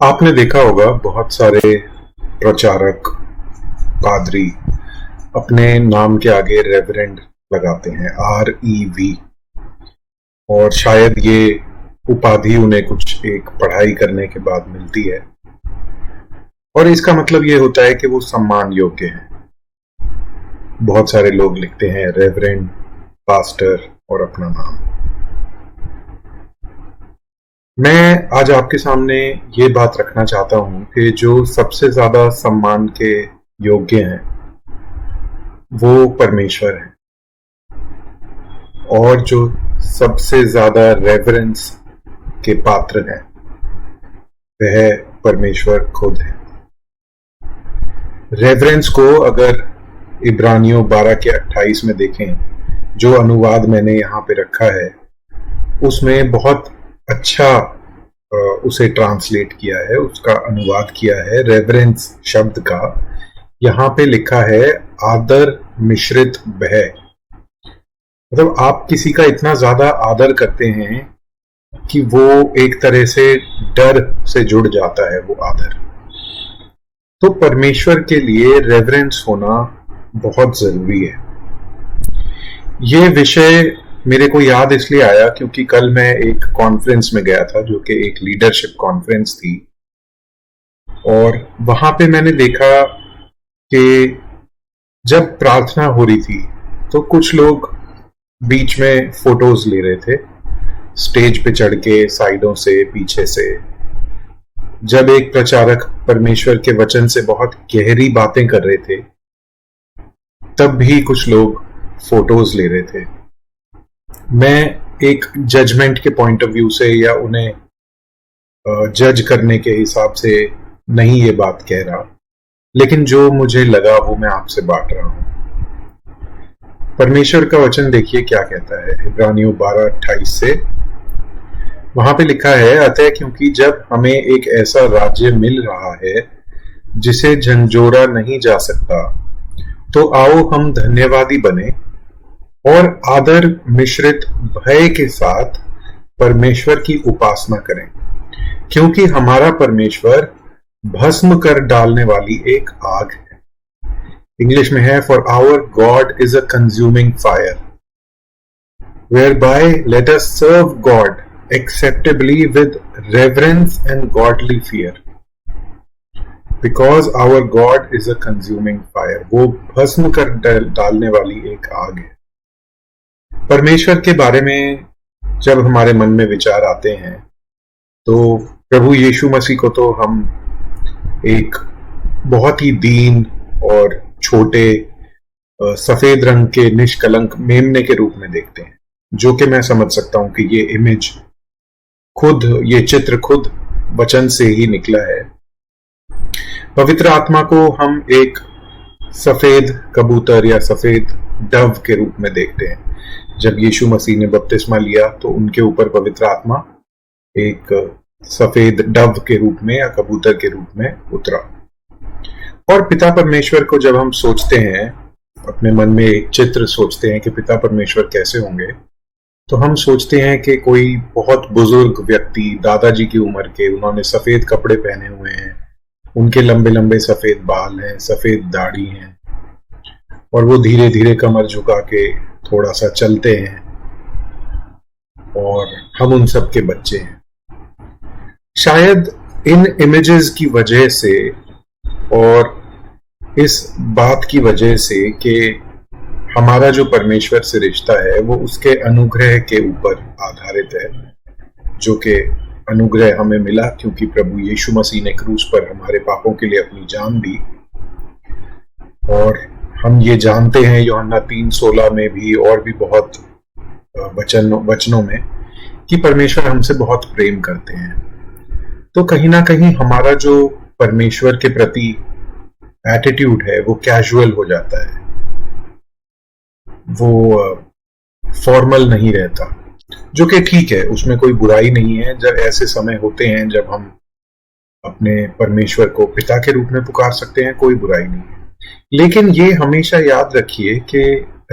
आपने देखा होगा बहुत सारे प्रचारक, पादरी अपने नाम के आगे रेवरेंड लगाते हैं, REV। और शायद ये उपाधि उन्हें कुछ एक पढ़ाई करने के बाद मिलती है और इसका मतलब ये होता है कि वो सम्मान योग्य है। बहुत सारे लोग लिखते हैं रेवरेंड, पास्टर और अपना नाम। मैं आज आपके सामने ये बात रखना चाहता हूं कि जो सबसे ज्यादा सम्मान के योग्य हैं वो परमेश्वर है, और जो सबसे ज्यादा रेवरेंस के पात्र हैं वह परमेश्वर खुद है। रेवरेंस को अगर इब्रानियों 12 के 28 में देखें, जो अनुवाद मैंने यहाँ पे रखा है, उसमें बहुत अच्छा उसे ट्रांसलेट किया है, उसका अनुवाद किया है। रेवरेंस शब्द का यहाँ पे लिखा है आदर मिश्रित भय। मतलब आप किसी का इतना ज्यादा आदर करते हैं कि वो एक तरह से डर से जुड़ जाता है वो आदर। तो परमेश्वर के लिए रेवरेंस होना बहुत जरूरी है। ये विषय मेरे को याद इसलिए आया क्योंकि कल मैं एक कॉन्फ्रेंस में गया था, जो कि एक लीडरशिप कॉन्फ्रेंस थी, और वहां पे मैंने देखा कि जब प्रार्थना हो रही थी तो कुछ लोग बीच में फोटोज ले रहे थे, स्टेज पे चढ़ के, साइडों से, पीछे से। जब एक प्रचारक परमेश्वर के वचन से बहुत गहरी बातें कर रहे थे, तब भी कुछ लोग फोटोज ले रहे थे। मैं एक जजमेंट के पॉइंट ऑफ व्यू से या उन्हें जज करने के हिसाब से नहीं ये बात कह रहा, लेकिन जो मुझे लगा वो मैं आपसे बांट रहा हूं। परमेश्वर का वचन देखिए क्या कहता है, इब्रानियों 12:28 से। वहां पे लिखा है, अतः क्योंकि जब हमें एक ऐसा राज्य मिल रहा है जिसे झंझोरा नहीं जा सकता, तो आओ हम धन्यवादी बने और आदर मिश्रित भय के साथ परमेश्वर की उपासना करें, क्योंकि हमारा परमेश्वर भस्म कर डालने वाली एक आग है। इंग्लिश में है, for our God is a consuming fire, whereby let us serve God acceptably with reverence and godly fear, because our God is a consuming fire। वो भस्म कर डालने वाली एक आग है। परमेश्वर के बारे में जब हमारे मन में विचार आते हैं तो प्रभु यीशु मसीह को तो हम एक बहुत ही दीन और छोटे सफेद रंग के निष्कलंक मेमने के रूप में देखते हैं, जो कि मैं समझ सकता हूं कि ये इमेज खुद, ये चित्र खुद वचन से ही निकला है। पवित्र आत्मा को हम एक सफेद कबूतर या सफेद डव के रूप में देखते हैं। जब यीशु मसीह ने बपतिस्मा लिया तो उनके ऊपर पवित्र आत्मा एक सफेद डव के रूप में या कबूतर के रूप में उतरा। और पिता परमेश्वर को जब हम सोचते हैं, अपने मन में एक चित्र सोचते हैं कि पिता परमेश्वर कैसे होंगे, तो हम सोचते हैं कि कोई बहुत बुजुर्ग व्यक्ति, दादाजी की उम्र के, उन्होंने सफेद कपड़े पहने हुए हैं, उनके लंबे लंबे सफेद बाल हैं, सफेद दाढ़ी हैं, और वो धीरे धीरे कमर झुका के थोड़ा सा चलते हैं, और हम उन सब के बच्चे हैं। शायद इन इमेजेस की वजह से और इस बात की वजह से कि हमारा जो परमेश्वर से रिश्ता है वो उसके अनुग्रह के ऊपर आधारित है, जो कि अनुग्रह हमें मिला क्योंकि प्रभु यीशु मसीह ने क्रूस पर हमारे पापों के लिए अपनी जान दी। और हम ये जानते हैं यूहन्ना 3:16 में भी और भी बहुत वचनों में कि परमेश्वर हमसे बहुत प्रेम करते हैं। तो कहीं ना कहीं हमारा जो परमेश्वर के प्रति एटीट्यूड है वो कैजुअल हो जाता है, वो फॉर्मल नहीं रहता, जो कि ठीक है, उसमें कोई बुराई नहीं है। जब ऐसे समय होते हैं जब हम अपने परमेश्वर को पिता के रूप में पुकार सकते हैं, कोई बुराई नहीं है। लेकिन ये हमेशा याद रखिए कि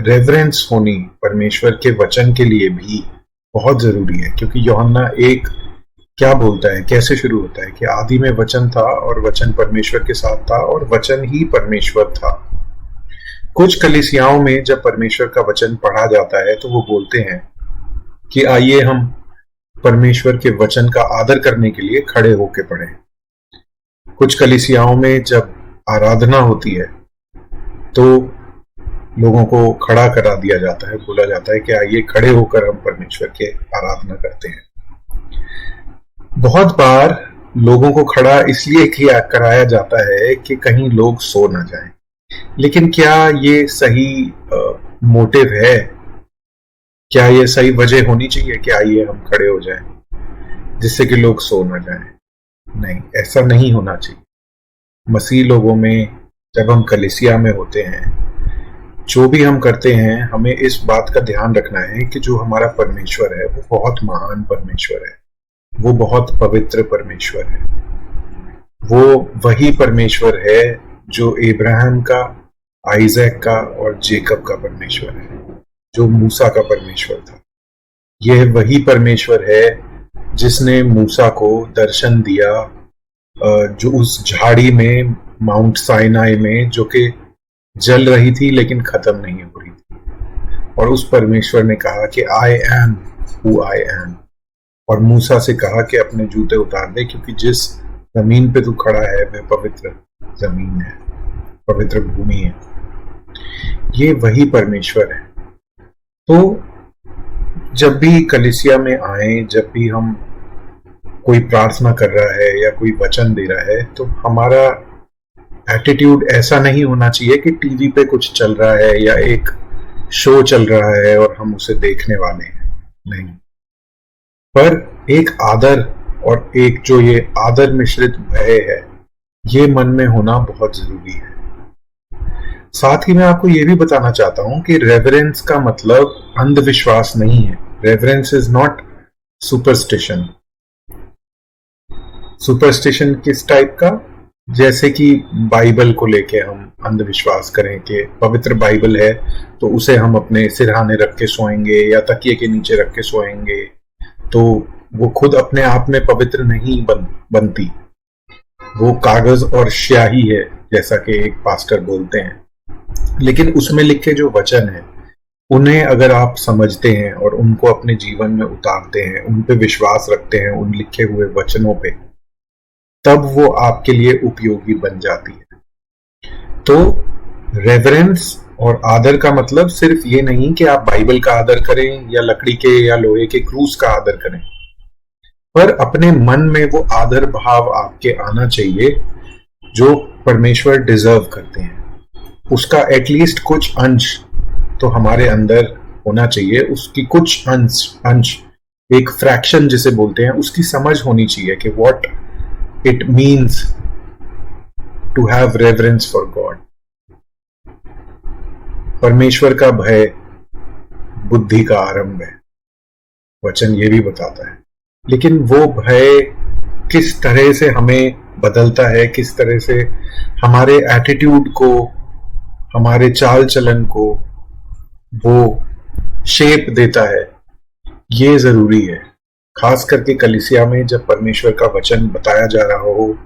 रेवरेंस होनी परमेश्वर के वचन के लिए भी बहुत जरूरी है, क्योंकि यूहन्ना 1 क्या बोलता है, कैसे शुरू होता है कि आदि में वचन था और वचन परमेश्वर के साथ था और वचन ही परमेश्वर था। कुछ कलीसियाओं में जब परमेश्वर का वचन पढ़ा जाता है तो वो बोलते हैं कि आइए हम परमेश्वर के वचन का आदर करने के लिए खड़े होके पढ़ें। कुछ कलीसियाओं में जब आराधना होती है तो लोगों को खड़ा करा दिया जाता है, बोला जाता है कि आइए खड़े होकर हम परमेश्वर के आराधना करते हैं। बहुत बार लोगों को खड़ा इसलिए किया कराया जाता है कि कहीं लोग सो ना जाएं। लेकिन क्या ये सही मोटिव है? क्या ये सही वजह होनी चाहिए कि आइए हम खड़े हो जाएं जिससे कि लोग सो ना जाएं? नहीं, ऐसा नहीं होना चाहिए। मसीह लोगों में जब हम कलीसिया में होते हैं, जो भी हम करते हैं, हमें इस बात का ध्यान रखना है कि जो हमारा परमेश्वर है वो बहुत महान परमेश्वर है, वो बहुत पवित्र परमेश्वर है। वो वही परमेश्वर है जो इब्राहिम का, आइजैक का और जेकब का परमेश्वर है, जो मूसा का परमेश्वर था। यह वही परमेश्वर है जिसने मूसा को दर्शन दिया, जो उस झाड़ी में, माउंट साइनाई में, जो कि जल रही थी लेकिन खत्म नहीं हो रही थी। और उस परमेश्वर ने कहा कि I am who I am, और मूसा से कहा कि अपने जूते उतार दे, क्योंकि जिस जमीन पे तू खड़ा है वह पवित्र जमीन है, पवित्र भूमि है। ये वही परमेश्वर है। तो जब भी कलीसिया में आए, जब भी हम कोई प्रार्थना कर रहा है या कोई वचन दे रहा है, तो हमारा एटीट्यूड ऐसा नहीं होना चाहिए कि टीवी पे कुछ चल रहा है या एक शो चल रहा है और हम उसे देखने वाले हैं। नहीं, पर एक आदर, और एक जो ये आदर मिश्रित भय है, ये मन में होना बहुत जरूरी है। साथ ही मैं आपको ये भी बताना चाहता हूं कि रेवरेंस का मतलब अंधविश्वास नहीं है। Reverence is not superstition. Superstition किस टाइप का? जैसे कि बाइबल को लेके हम अंधविश्वास करें कि पवित्र बाइबल है तो उसे हम अपने सिरहाने रख के सोएंगे या तकिए के नीचे रख के सोएंगे, तो वो खुद अपने आप में पवित्र नहीं बनती। वो कागज और स्याही है, जैसा कि एक पास्टर बोलते हैं। लेकिन उसमें लिखे जो वचन है, उन्हें अगर आप समझते हैं और उनको अपने जीवन में उतारते हैं, उन पे विश्वास रखते हैं, उन लिखे हुए वचनों पे, तब वो आपके लिए उपयोगी बन जाती है। तो रेवरेंस और आदर का मतलब सिर्फ ये नहीं कि आप बाइबल का आदर करें या लकड़ी के या लोहे के क्रूस का आदर करें, पर अपने मन में वो आदर भाव आपके आना चाहिए जो परमेश्वर डिजर्व करते हैं। उसका एटलीस्ट कुछ अंश तो हमारे अंदर होना चाहिए। उसकी कुछ अंश, एक फ्रैक्शन जिसे बोलते हैं, उसकी समझ होनी चाहिए कि what it means to have reverence for God. परमेश्वर का भय बुद्धि का आरंभ है, वचन ये भी बताता है। लेकिन वो भय किस तरह से हमें बदलता है, किस तरह से हमारे एटीट्यूड को, हमारे चाल चलन को वो शेप देता है, ये जरूरी है। खास करके कलीसिया में जब परमेश्वर का वचन बताया जा रहा हो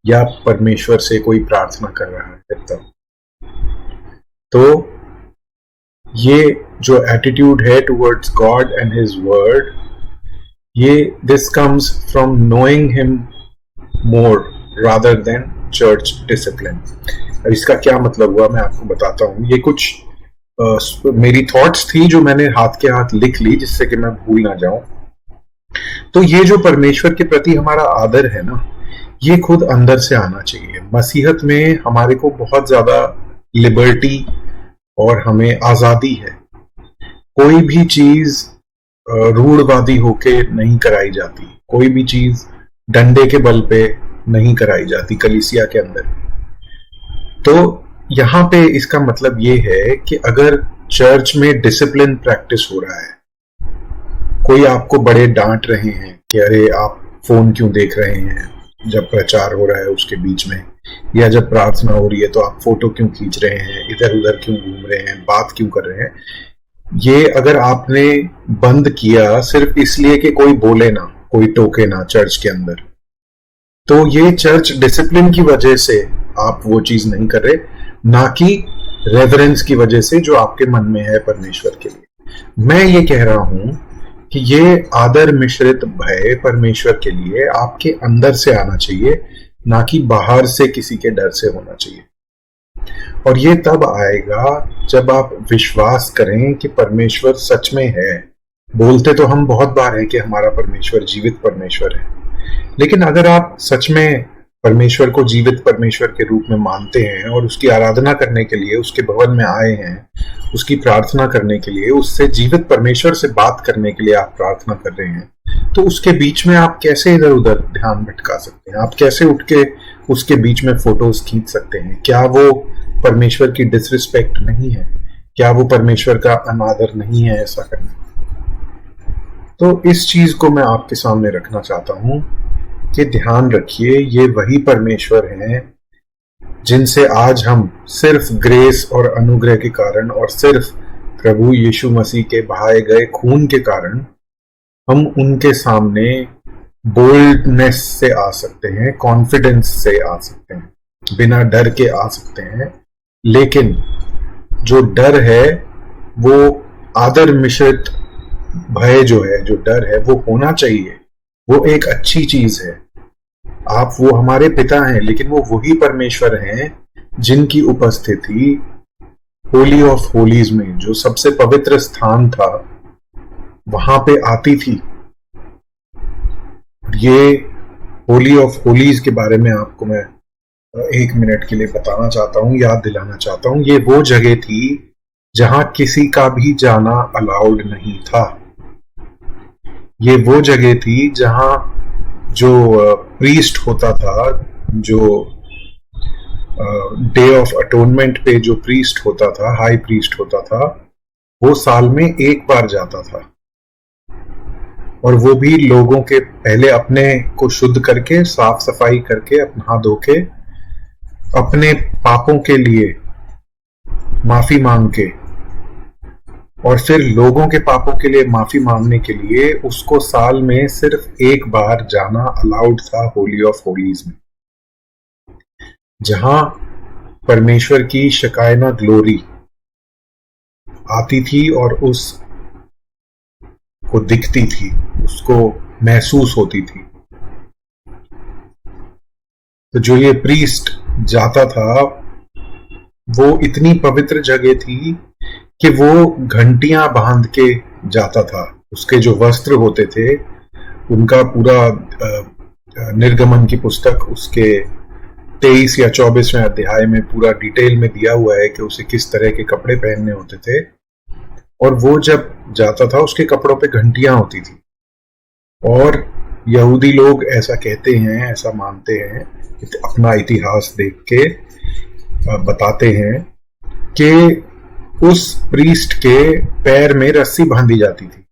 या परमेश्वर से कोई प्रार्थना कर रहा है, तब तो ये जो एटीट्यूड है towards God and his word, ये this comes from knowing him more rather than church discipline. अब इसका क्या मतलब हुआ मैं आपको बताता हूँ। ये कुछ मेरी थॉट्स थी जो मैंने हाथ के हाथ लिख ली जिससे कि मैं भूल ना जाऊं। तो ये जो परमेश्वर के प्रति हमारा आदर है ना, ये खुद अंदर से आना चाहिए। मसीहत में हमारे को बहुत ज्यादा लिबर्टी और हमें आजादी है। कोई भी चीज रूढ़वादी होके नहीं कराई जाती, कोई भी चीज डंडे के बल पे नहीं कराई जाती कलीसिया के अंदर। तो यहाँ पे इसका मतलब ये है कि अगर चर्च में डिसिप्लिन प्रैक्टिस हो रहा है, कोई आपको बड़े डांट रहे हैं कि अरे आप फोन क्यों देख रहे हैं जब प्रचार हो रहा है उसके बीच में, या जब प्रार्थना हो रही है तो आप फोटो क्यों खींच रहे हैं, इधर उधर क्यों घूम रहे हैं, बात क्यों कर रहे हैं, ये अगर आपने बंद किया सिर्फ इसलिए कि कोई बोले ना, कोई टोके ना चर्च के अंदर। तो ये चर्च डिसिप्लिन की वजह से आप वो चीज नहीं कर रहे, ना कि रेवरेंस की वजह से जो आपके मन में है परमेश्वर के लिए। मैं ये कह रहा हूं कि ये आदर मिश्रित भय परमेश्वर के लिए आपके अंदर से आना चाहिए, ना कि बाहर से किसी के डर से होना चाहिए। और ये तब आएगा जब आप विश्वास करें कि परमेश्वर सच में है। बोलते तो हम बहुत बार हैं कि हमारा परमेश्वर जीवित परमेश्वर है, लेकिन अगर आप सच में परमेश्वर को जीवित परमेश्वर के रूप में मानते हैं और उसकी आराधना करने के लिए उसके भवन में आए हैं, उसकी प्रार्थना करने के लिए, उससे जीवित परमेश्वर से बात करने के लिए आप प्रार्थना कर रहे हैं, तो उसके बीच में आप कैसे इधर उधर ध्यान भटका सकते हैं? आप कैसे उठ के उसके बीच में फोटोज खींच सकते हैं? क्या वो परमेश्वर की डिसरिस्पेक्ट नहीं है? क्या वो परमेश्वर का अनादर नहीं है ऐसा करना? तो इस चीज को मैं आपके सामने रखना चाहता हूं कि ध्यान रखिए, ये वही परमेश्वर हैं जिनसे आज हम सिर्फ ग्रेस और अनुग्रह के कारण और सिर्फ प्रभु यीशु मसीह के बहाए गए खून के कारण हम उनके सामने बोल्डनेस से आ सकते हैं, कॉन्फिडेंस से आ सकते हैं, बिना डर के आ सकते हैं। लेकिन जो डर है वो आदर मिश्रित भय जो है, जो डर है वो होना चाहिए, वो एक अच्छी चीज है। आप वो हमारे पिता हैं, लेकिन वो वही परमेश्वर हैं जिनकी उपस्थिति होली ऑफ होलीज में, जो सबसे पवित्र स्थान था, वहां पे आती थी। ये होली ऑफ होलीज के बारे में आपको मैं 1 मिनट के लिए बताना चाहता हूं, याद दिलाना चाहता हूं। ये वो जगह थी जहां किसी का भी जाना अलाउड नहीं था। ये वो जगह थी जहां जो प्रीस्ट होता था, जो डे ऑफ अटोनमेंट पे जो प्रीस्ट होता था, हाई प्रीस्ट होता था, वो साल में एक बार जाता था। और वो भी लोगों के पहले अपने को शुद्ध करके, साफ सफाई करके, नहा धो के, अपने पापों के लिए माफी मांग के, और फिर लोगों के पापों के लिए माफी मांगने के लिए उसको साल में सिर्फ एक बार जाना अलाउड था होली ऑफ होलीज में, जहां परमेश्वर की शकायना ग्लोरी आती थी और उस को दिखती थी, उसको महसूस होती थी। तो जो ये प्रीस्ट जाता था, वो इतनी पवित्र जगह थी कि वो घंटियां बांध के जाता था। उसके जो वस्त्र होते थे, उनका पूरा निर्गमन की पुस्तक उसके 23 या 24वें अध्याय में पूरा डिटेल में दिया हुआ है कि उसे किस तरह के कपड़े पहनने होते थे। और वो जब जाता था, उसके कपड़ों पे घंटियां होती थी। और यहूदी लोग ऐसा कहते हैं, ऐसा मानते हैं, अपना इतिहास देख के बताते हैं कि उस प्रीस्ट के पैर में रस्सी बांधी जाती थी।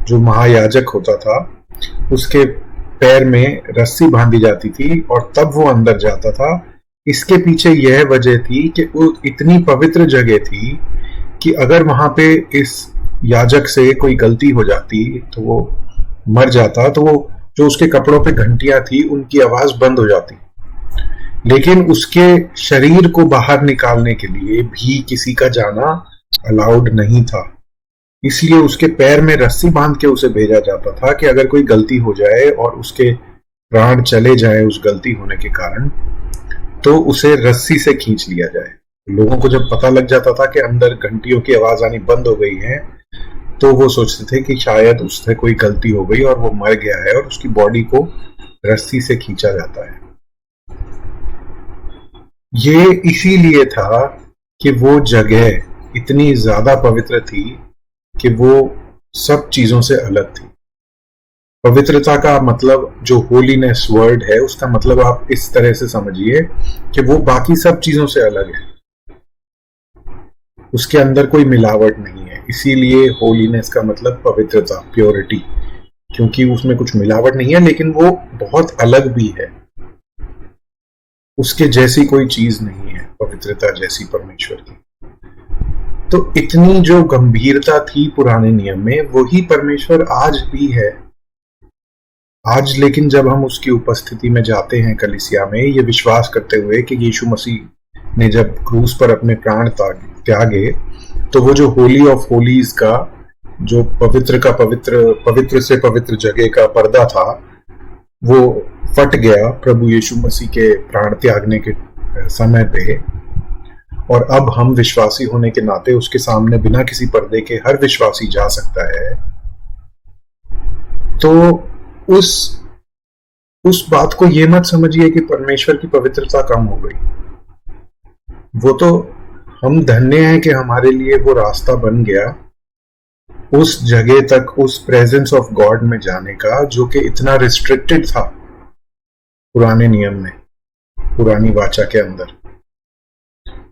जो महायाजक होता था, उसके पैर में रस्सी बांधी जाती थी और तब वो अंदर जाता था। इसके पीछे यह वजह थी कि वो इतनी पवित्र जगह थी कि अगर वहां पे इस याजक से कोई गलती हो जाती तो वो मर जाता, तो वो जो उसके कपड़ों पे घंटियां थी उनकी आवाज बंद हो जाती। लेकिन उसके शरीर को बाहर निकालने के लिए भी किसी का जाना अलाउड नहीं था। इसलिए उसके पैर में रस्सी बांध के उसे भेजा जाता था कि अगर कोई गलती हो जाए और उसके प्राण चले जाए उस गलती होने के कारण, तो उसे रस्सी से खींच लिया जाए। लोगों को जब पता लग जाता था कि अंदर घंटियों की आवाज आनी बंद हो गई है, तो वो सोचते थे कि शायद उससे कोई गलती हो गई और वो मर गया है, और उसकी बॉडी को रस्सी से खींचा जाता है। ये इसीलिए था कि वो जगह इतनी ज्यादा पवित्र थी कि वो सब चीजों से अलग थी। पवित्रता का मतलब, जो होलीनेस वर्ड है, उसका मतलब आप इस तरह से समझिए कि वो बाकी सब चीजों से अलग है, उसके अंदर कोई मिलावट नहीं है। इसीलिए होलीनेस का मतलब पवित्रता, प्योरिटी, क्योंकि उसमें कुछ मिलावट नहीं है, लेकिन वो बहुत अलग भी है। उसके जैसी कोई चीज नहीं है पवित्रता जैसी परमेश्वर की। तो इतनी जो गंभीरता थी पुराने नियम में, वही परमेश्वर आज भी है। आज लेकिन जब हम उसकी उपस्थिति में जाते हैं कलीसिया में, ये विश्वास करते हुए कि यीशु मसीह ने जब क्रूस पर अपने प्राण त्यागे, तो वो जो होली ऑफ होलीज का, जो पवित्र से पवित्र जगह का पर्दा था, वो फट गया प्रभु यीशु मसीह के प्राण त्यागने के समय पे। और अब हम विश्वासी होने के नाते उसके सामने बिना किसी पर्दे के हर विश्वासी जा सकता है। तो उस बात को ये मत समझिए कि परमेश्वर की पवित्रता कम हो गई। वो तो हम धन्य हैं कि हमारे लिए वो रास्ता बन गया उस जगह तक, उस प्रेजेंस ऑफ गॉड में जाने का, जो कि इतना रिस्ट्रिक्टेड था पुराने नियम में, पुरानी वाचा के अंदर।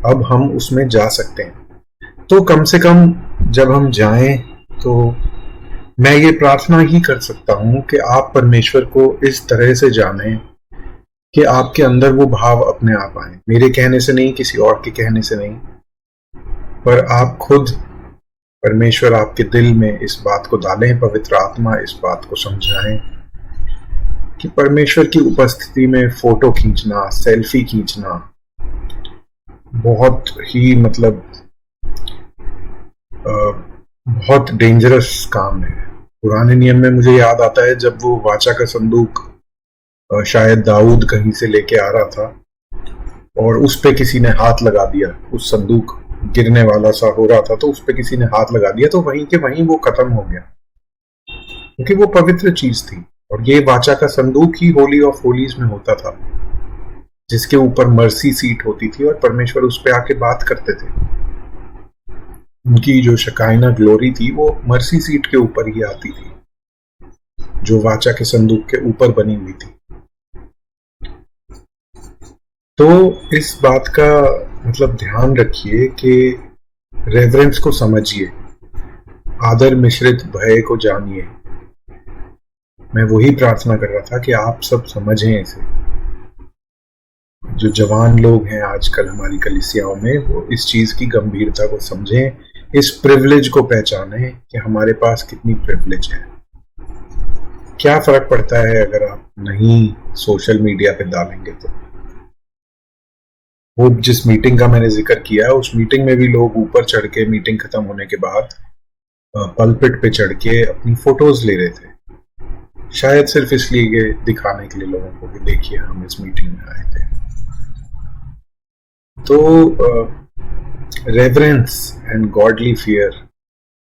अब हम उसमें जा सकते हैं। तो कम से कम जब हम जाएं तो मैं ये प्रार्थना ही कर सकता हूं कि आप परमेश्वर को इस तरह से जानें कि आपके अंदर वो भाव अपने आप आए, मेरे कहने से नहीं, किसी और के कहने से नहीं, पर आप खुद, परमेश्वर आपके दिल में इस बात को डालें, पवित्र आत्मा इस बात को समझाएं कि परमेश्वर की उपस्थिति में फोटो खींचना, सेल्फी खींचना बहुत ही बहुत डेंजरस काम है। पुराने नियम में मुझे याद आता है जब वो वाचा का संदूक शायद दाऊद कहीं से लेके आ रहा था और उस पे किसी ने हाथ लगा दिया, उस संदूक गिरने वाला सा हो रहा था तो उस पे किसी ने हाथ लगा दिया, तो वहीं के वहीं वो खत्म हो गया, क्योंकि वो पवित्र चीज थी। और ये वाचा का संदूक ही होली ऑफ होलीज में होता था, जिसके ऊपर मर्सी सीट होती थी और परमेश्वर उस पे आके बात करते थे। उनकी जो शकाइना ग्लोरी थी वो मर्सी सीट के ऊपर ही आती थी, जो वाचा के संदूक के ऊपर बनी हुई थी। तो इस बात का ध्यान रखिए कि रेवरेंस को समझिए, आदर मिश्रित भय को जानिए। मैं वही प्रार्थना कर रहा था कि आप सब समझें इसे। जो जवान लोग हैं आजकल हमारी कलीसियाओं में, वो इस चीज की गंभीरता को समझें, इस प्रिविलेज को पहचानें कि हमारे पास कितनी प्रिविलेज है। क्या फर्क पड़ता है अगर आप नहीं सोशल मीडिया पे डालेंगे तो। वो जिस मीटिंग का मैंने जिक्र किया, उस मीटिंग में भी लोग ऊपर चढ़ के, मीटिंग खत्म होने के बाद पल्पिट पे चढ़ के अपनी फोटोज ले रहे थे, शायद सिर्फ इसलिए दिखाने के लिए लोगों को कि देखिए हम इस मीटिंग में आए थे। तो reverence and godly fear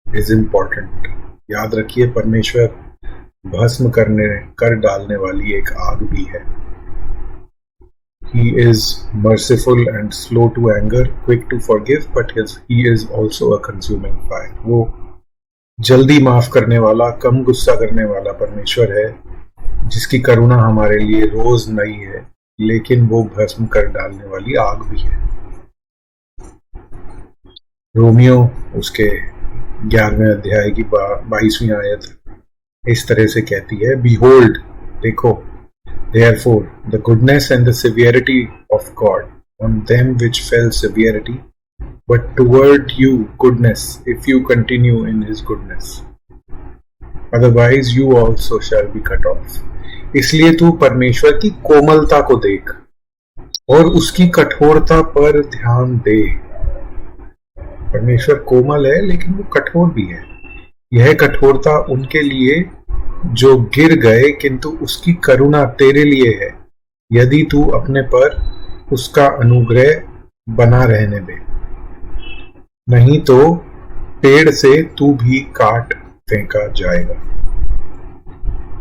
is important. याद रखिए, परमेश्वर भस्म कर डालने वाली एक आग भी है। He is merciful and slow to anger, quick to forgive, but he is also a consuming fire. वो जल्दी माफ करने वाला, कम गुस्सा करने वाला परमेश्वर है, जिसकी करुणा हमारे लिए रोज नई है, लेकिन वो भस्म कर डालने वाली आग भी है। रोमियो उसके 11वें अध्याय की 22वीं आयत इस तरह से कहती है, Behold, देखो, therefore the goodness and the severity of God on them which fell severity, but toward you goodness, if you continue in his goodness. Otherwise you also shall be cut off. इसलिए तू परमेश्वर की कोमलता को देख और उसकी कठोरता पर ध्यान दे। परमेश्वर कोमल है लेकिन वो कठोर भी है। यह कठोरता उनके लिए जो गिर गए, किंतु उसकी करुणा तेरे लिए है, यदि तू अपने पर उसका अनुग्रह बना रहने दे, नहीं तो पेड़ से तू भी काट फेंका जाएगा।